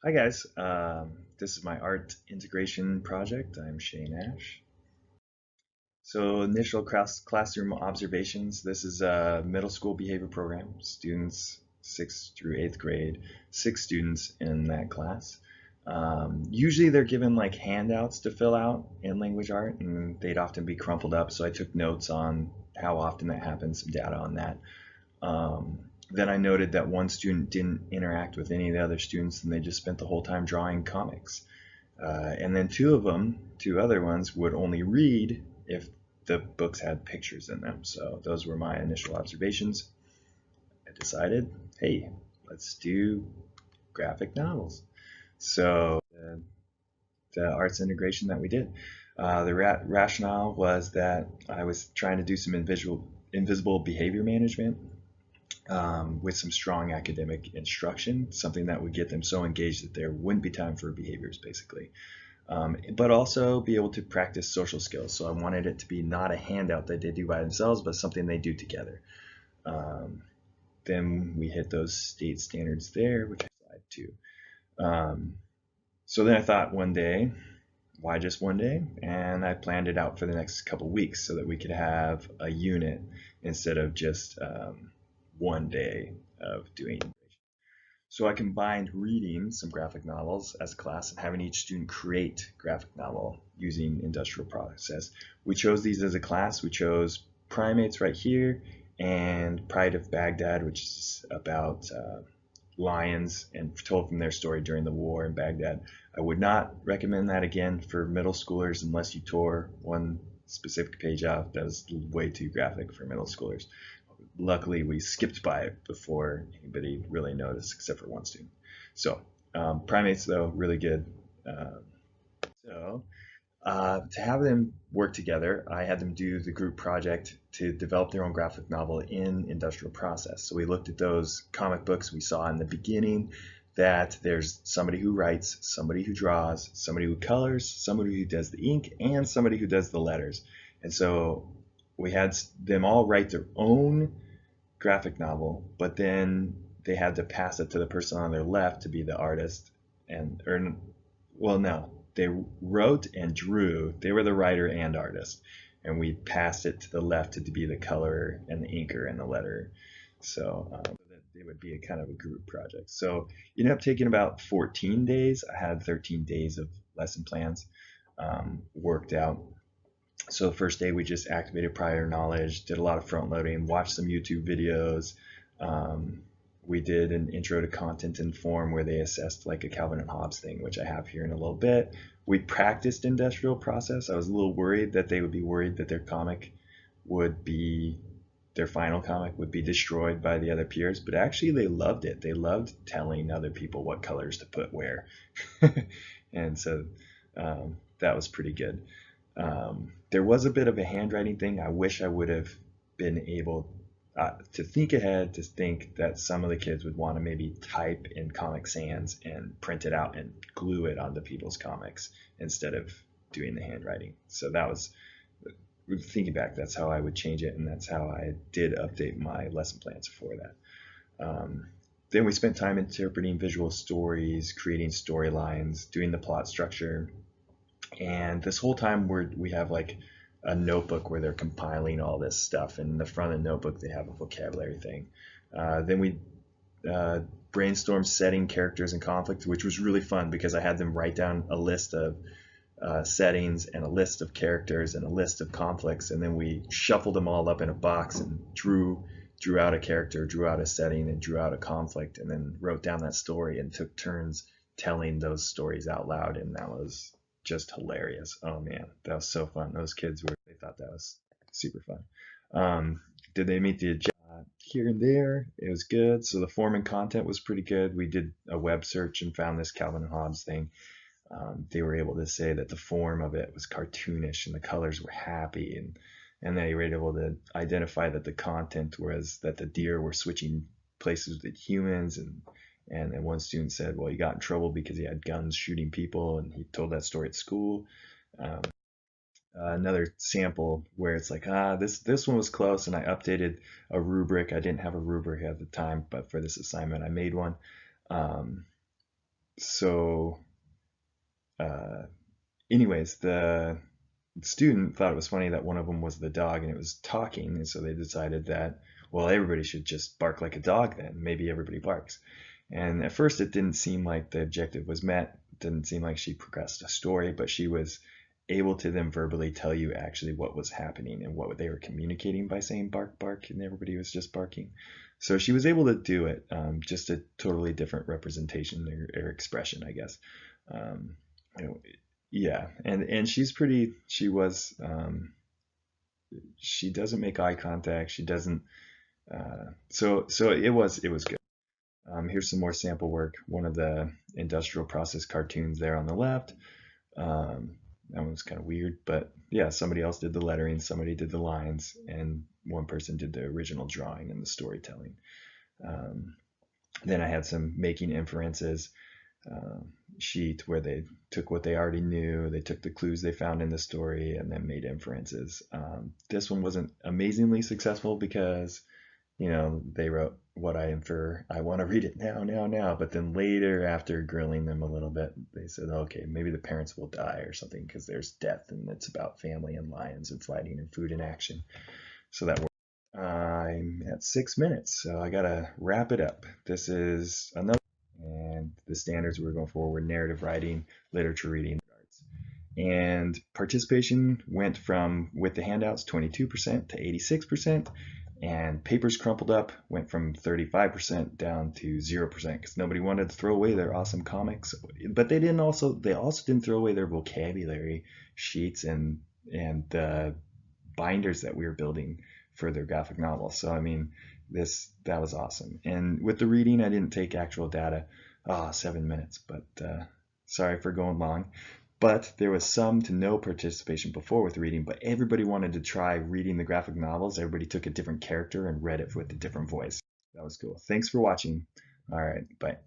Hi guys, this is my art integration project. I'm Shane Ash. So initial classroom observations. This is a middle school behavior program. Students 6th through 8th grade, 6 students in that class. Usually they're given like handouts to fill out in language art, and they'd often be crumpled up. So I took notes on how often that happens, some data on that. Then I noted that one student didn't interact with any of the other students, and they just spent the whole time drawing comics. And then two other ones, would only read if the books had pictures in them. So those were my initial observations. I decided, hey, let's do graphic novels. So the arts integration that we did, the rationale was that I was trying to do some invisible behavior management with some strong academic instruction, something that would get them so engaged that there wouldn't be time for behaviors, basically. But also be able to practice social skills. So I wanted it to be not a handout that they do by themselves, but something they do together. Um, then we hit those state standards there, which I applied to. So then I thought one day, why just one day? And I planned it out for the next couple weeks so that we could have a unit instead of just one day of doing. So I combined reading some graphic novels as a class and having each student create graphic novel using industrial process. We chose these as a class. We chose Primates right here and Pride of Baghdad, which is about lions and told from their story during the war in Baghdad. I would not recommend that again for middle schoolers unless you tore one specific page out. That was way too graphic for middle schoolers. Luckily, we skipped by it before anybody really noticed, except for one student. So, primates, though, really good. Um, to have them work together, I had them do the group project to develop their own graphic novel in industrial process. So we looked at those comic books we saw in the beginning, that there's somebody who writes, somebody who draws, somebody who colors, somebody who does the ink, and somebody who does the letters. And so we had them all write their own graphic novel, but then they had to pass it to the person on their left to be the artist. And, or, well, no, they wrote and drew. They were the writer and artist. And we passed it to the left to be the colorer and the inker and the letterer. So it would be a kind of a group project. So it ended up taking about 14 days. I had 13 days of lesson plans worked out. So the first day we just activated prior knowledge, did a lot of front loading, watched some YouTube videos. Um, we did an intro to content and form where they assessed like a Calvin and Hobbes thing, which I have here in a little bit. We practiced industrial process. I was a little worried that they would be worried that their final comic would be destroyed by the other peers, but actually they loved it. They loved telling other people what colors to put where. And so that was pretty good. There was a bit of a handwriting thing. I wish I would have been able to think ahead, to think that some of the kids would want to maybe type in Comic Sans and print it out and glue it onto people's comics instead of doing the handwriting. So that was, thinking back, that's how I would change it, and that's how I did update my lesson plans for that. Then we spent time interpreting visual stories, creating storylines, doing the plot structure, and this whole time we have like a notebook where they're compiling all this stuff. And in the front of the notebook, they have a vocabulary thing. Then we brainstormed setting, characters, and conflict, which was really fun because I had them write down a list of settings and a list of characters and a list of conflicts. And then we shuffled them all up in a box and drew out a character, drew out a setting, and drew out a conflict, and then wrote down that story and took turns telling those stories out loud. And that was just hilarious. Oh man, that was so fun. Those kids they thought that was super fun. Did they meet the here and there? It was good. So the form and content was pretty good. We did a web search and found this Calvin and Hobbes thing. They were able to say that the form of it was cartoonish and the colors were happy, and they were able to identify that the content was that the deer were switching places with humans. And then one student said, well, he got in trouble because he had guns shooting people, and he told that story at school. Um, Another sample where it's like, this one was close, and I updated a rubric. I didn't have a rubric at the time, but for this assignment, I made one. Um, So anyways, the student thought it was funny that one of them was the dog and it was talking, and so they decided that, well, everybody should just bark like a dog then. Maybe everybody barks. And at first it didn't seem like the objective was met. It didn't seem like she progressed a story, but she was able to then verbally tell you actually what was happening and what they were communicating by saying bark, bark, and everybody was just barking. So she was able to do it, just a totally different representation or expression, I guess. You know, yeah, and she's pretty. She doesn't make eye contact. She doesn't. So it was good. Here's some more sample work. One of the industrial process cartoons there on the left. That one was kind of weird, but yeah, somebody else did the lettering, somebody did the lines, and one person did the original drawing and the storytelling. Then I had some making inferences sheet where they took what they already knew, they took the clues they found in the story, and then made inferences. This one wasn't amazingly successful because, they wrote what I infer. I want to read it now. But then later, after grilling them a little bit, they said, okay, maybe the parents will die or something because there's death and it's about family and lions and fighting and food and action. So that worked. I'm at 6 minutes, so I gotta wrap it up. This is another, and the standards we're going for were narrative writing, literature reading, arts. And participation went from, with the handouts, 22% to 86%, and papers crumpled up went from 35% down to 0% because nobody wanted to throw away their awesome comics. But they also didn't throw away their vocabulary sheets and binders that we were building for their graphic novel. So I mean, that was awesome. And with the reading, I didn't take actual data. 7 minutes, but sorry for going long. But there was some to no participation before with reading, but everybody wanted to try reading the graphic novels. Everybody took a different character and read it with a different voice. That was cool. Thanks for watching. All right, bye.